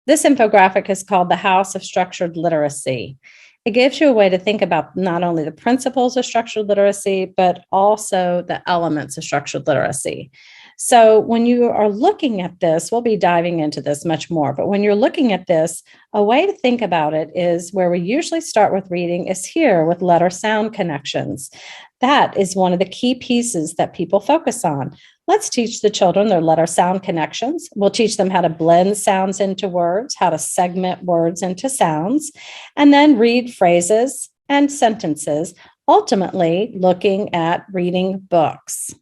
This infographic is called the House of Structured Literacy. It gives you a way to think about not only the principles of structured literacy, but also the elements of structured literacy. So, when you are looking at this, we'll be diving into this much more, but when you're looking at this, a way to think about it is where we usually start with reading is here with letter sound connections. That is one of the key pieces that people focus on. Let's teach the children their letter sound connections. We'll teach them how to blend sounds into words, how to segment words into sounds, and then read phrases and sentences, ultimately looking at reading books.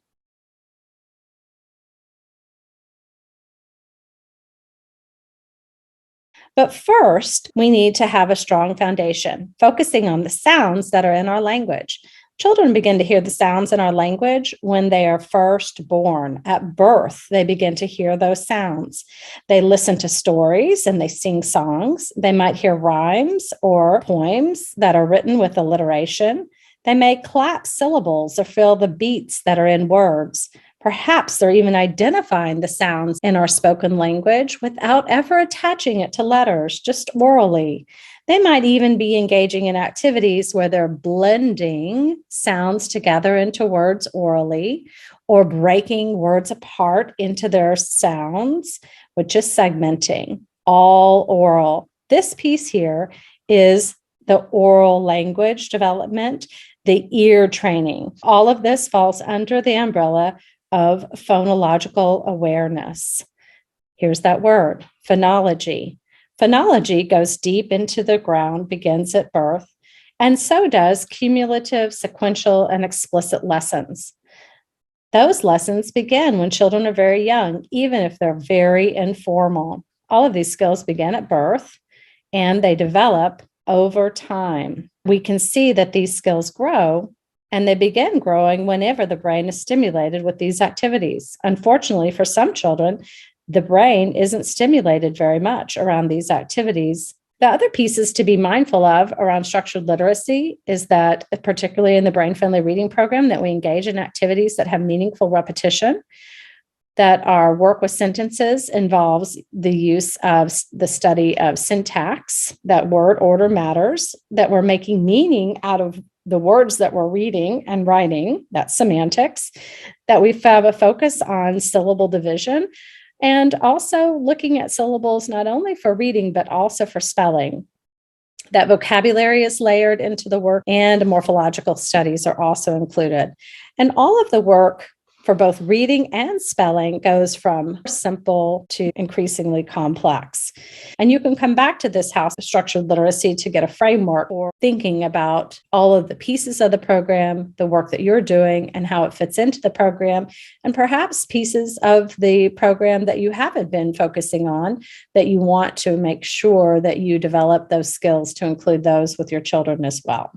But first, we need to have a strong foundation, focusing on the sounds that are in our language. Children begin to hear the sounds in our language when they are first born. At birth, they begin to hear those sounds. They listen to stories and they sing songs. They might hear rhymes or poems that are written with alliteration. They may clap syllables or fill the beats that are in words. Perhaps they're even identifying the sounds in our spoken language without ever attaching it to letters, just orally. They might even be engaging in activities where they're blending sounds together into words orally or breaking words apart into their sounds, which is segmenting, all oral. This piece here is the oral language development, the ear training. All of this falls under the umbrella of phonological awareness. Here's that word, phonology. Phonology goes deep into the ground, begins at birth, and so does cumulative, sequential, and explicit lessons. Those lessons begin when children are very young, even if they're very informal. All of these skills begin at birth and they develop over time. We can see that these skills grow and they begin growing whenever the brain is stimulated with these activities. Unfortunately, for some children, the brain isn't stimulated very much around these activities. The other pieces to be mindful of around structured literacy is that, particularly in the Brain Friendly Reading Program, that we engage in activities that have meaningful repetition, that our work with sentences involves the use of the study of syntax, that word order matters, that we're making meaning out of the words that we're reading and writing, that's semantics, that we have a focus on syllable division, and also looking at syllables not only for reading, but also for spelling. That vocabulary is layered into the work, and morphological studies are also included. And all of the work for both reading and spelling goes from simple to increasingly complex. And you can come back to this House of Structured Literacy to get a framework for thinking about all of the pieces of the program, the work that you're doing, and how it fits into the program, and perhaps pieces of the program that you haven't been focusing on that you want to make sure that you develop those skills to include those with your children as well.